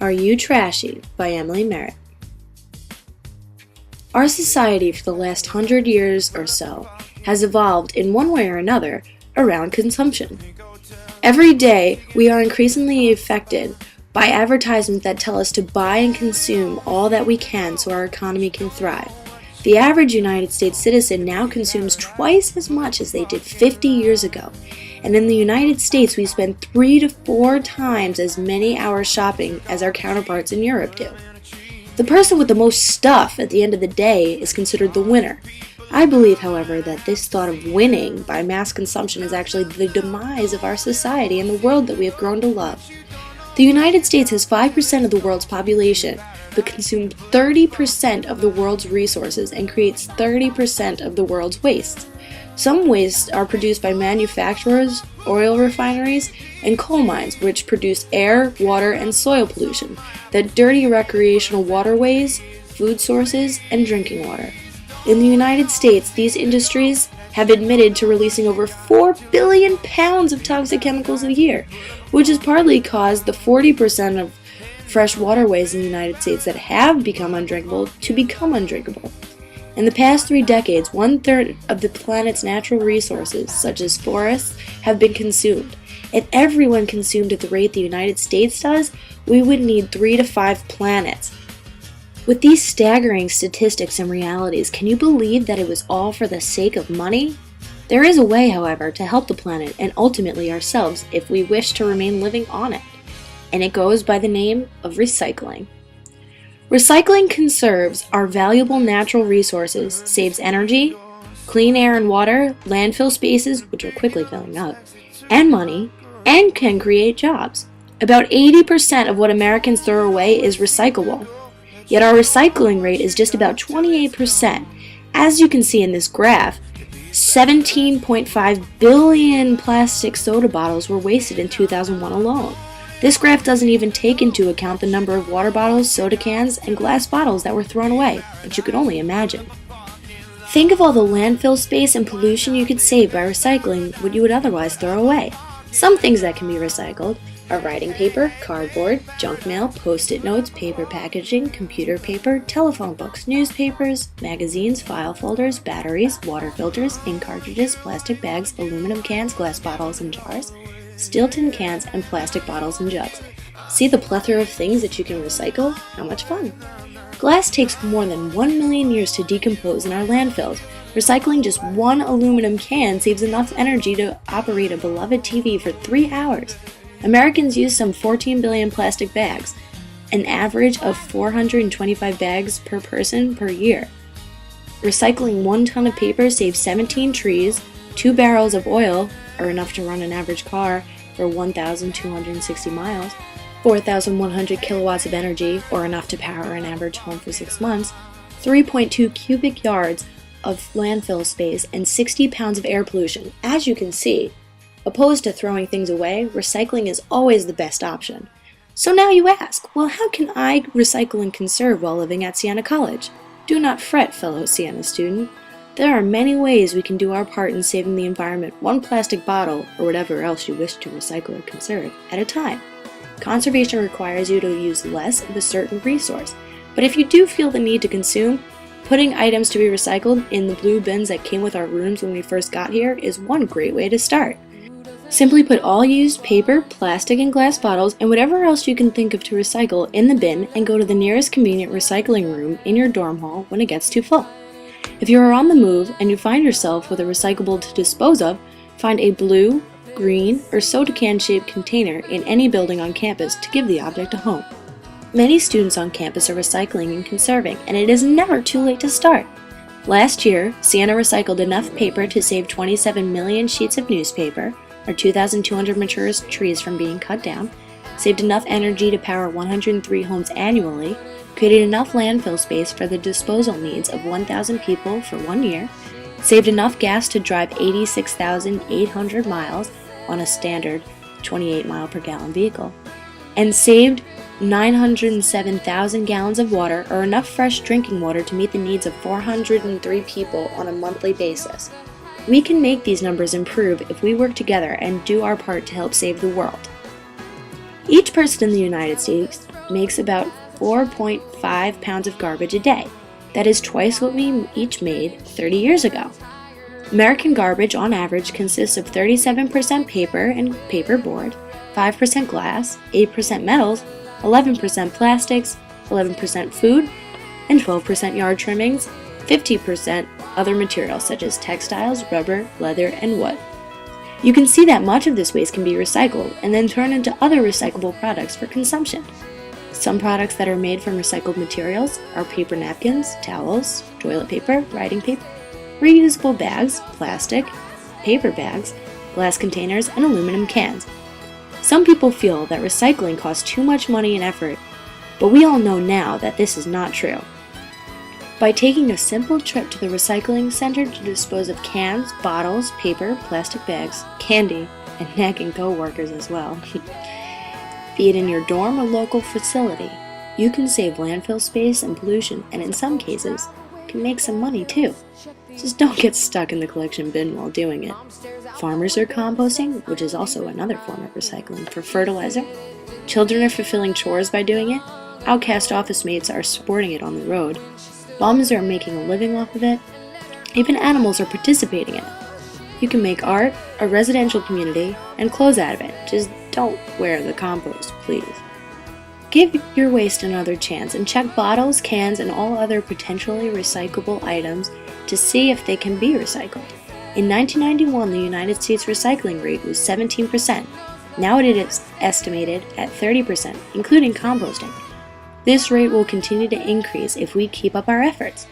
Are You Trashy by Emily Merritt. Our society for the last 100 years or so has evolved in one way or another around consumption. Every day we are increasingly affected by advertisements that tell us to buy and consume all that we can so our economy can thrive. The average United States citizen now consumes twice as much as they did 50 years ago. And in the United States, we spend 3 to 4 times as many hours shopping as our counterparts in Europe do. The person with the most stuff at the end of the day is considered the winner. I believe, however, that this thought of winning by mass consumption is actually the demise of our society and the world that we have grown to love. The United States has 5% of the world's population, but consumes 30% of the world's resources and creates 30% of the world's waste. Some wastes are produced by manufacturers, oil refineries, and coal mines, which produce air, water, and soil pollution that dirty recreational waterways, food sources, and drinking water. In the United States, these industries have admitted to releasing over 4 billion pounds of toxic chemicals a year, which has partly caused the 40% of fresh waterways in the United States that have become undrinkable to become undrinkable. In the past 3 decades, 1/3 of the planet's natural resources, such as forests, have been consumed. If everyone consumed at the rate the United States does, we would need 3 to 5 planets. With these staggering statistics and realities, can you believe that it was all for the sake of money? There is a way, however, to help the planet and ultimately ourselves if we wish to remain living on it, and it goes by the name of recycling. Recycling conserves our valuable natural resources, saves energy, clean air and water, landfill spaces, which are quickly filling up, and money, and can create jobs. About 80% of what Americans throw away is recyclable. Yet our recycling rate is just about 28%. As you can see in this graph, 17.5 billion plastic soda bottles were wasted in 2001 alone. This graph doesn't even take into account the number of water bottles, soda cans, and glass bottles that were thrown away, but you could only imagine. Think of all the landfill space and pollution you could save by recycling what you would otherwise throw away. Some things that can be recycled are writing paper, cardboard, junk mail, post-it notes, paper packaging, computer paper, telephone books, newspapers, magazines, file folders, batteries, water filters, ink cartridges, plastic bags, aluminum cans, glass bottles and jars, steel tin cans, and plastic bottles and jugs. See the plethora of things that you can recycle? How much fun! Glass takes more than 1 million years to decompose in our landfills. Recycling just 1 aluminum can saves enough energy to operate a beloved TV for 3 hours. Americans use some 14 billion plastic bags, an average of 425 bags per person per year. Recycling 1 ton of paper saves 17 trees, 2 barrels of oil, or enough to run an average car for 1,260 miles, 4,100 kilowatts of energy, or enough to power an average home for 6 months, 3.2 cubic yards of landfill space, and 60 pounds of air pollution. As you can see, opposed to throwing things away, recycling is always the best option. So now you ask, well, how can I recycle and conserve while living at Siena College? Do not fret, fellow Siena student. There are many ways we can do our part in saving the environment, 1 plastic bottle, or whatever else you wish to recycle or conserve, at a time. Conservation requires you to use less of a certain resource, but if you do feel the need to consume, putting items to be recycled in the blue bins that came with our rooms when we first got here is one great way to start. Simply put all used paper, plastic, and glass bottles and whatever else you can think of to recycle in the bin and go to the nearest convenient recycling room in your dorm hall when it gets too full. If you are on the move and you find yourself with a recyclable to dispose of, find a blue, green, or soda can shaped container in any building on campus to give the object a home. Many students on campus are recycling and conserving, and it is never too late to start. Last year, Siena recycled enough paper to save 27 million sheets of newspaper, or 2,200 mature trees from being cut down, saved enough energy to power 103 homes annually, created enough landfill space for the disposal needs of 1,000 people for 1 year, saved enough gas to drive 86,800 miles on a standard 28 mile per gallon vehicle, and saved 907,000 gallons of water, or enough fresh drinking water to meet the needs of 403 people on a monthly basis. We can make these numbers improve if we work together and do our part to help save the world. Each person in the United States makes about 4.5 pounds of garbage a day. That is twice what we each made 30 years ago. American garbage on average consists of 37% paper and paperboard, 5% glass, 8% metals, 11% plastics, 11% food, and 12% yard trimmings, 50% other materials such as textiles, rubber, leather, and wood. You can see that much of this waste can be recycled and then turned into other recyclable products for consumption. Some products that are made from recycled materials are paper napkins, towels, toilet paper, writing paper, reusable bags, plastic, paper bags, glass containers, and aluminum cans. Some people feel that recycling costs too much money and effort, but we all know now that this is not true. By taking a simple trip to the recycling center to dispose of cans, bottles, paper, plastic bags, candy, and nagging co-workers as well, be it in your dorm or local facility, you can save landfill space and pollution, and in some cases, can make some money too. Just don't get stuck in the collection bin while doing it. Farmers are composting, which is also another form of recycling, for fertilizer. Children are fulfilling chores by doing it. Outcast office mates are sporting it on the road. Bums are making a living off of it. Even animals are participating in it. You can make art, a residential community, and clothes out of it. Just don't wear the compost, please. Give your waste another chance and check bottles, cans, and all other potentially recyclable items to see if they can be recycled. In 1991, the United States recycling rate was 17%. Now it is estimated at 30%, including composting. This rate will continue to increase if we keep up our efforts.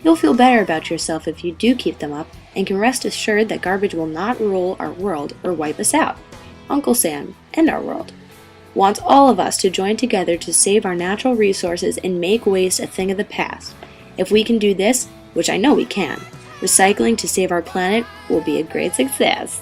You'll feel better about yourself if you do keep them up, and can rest assured that garbage will not rule our world or wipe us out. Uncle Sam and our world wants all of us to join together to save our natural resources and make waste a thing of the past. If we can do this, which I know we can, recycling to save our planet will be a great success.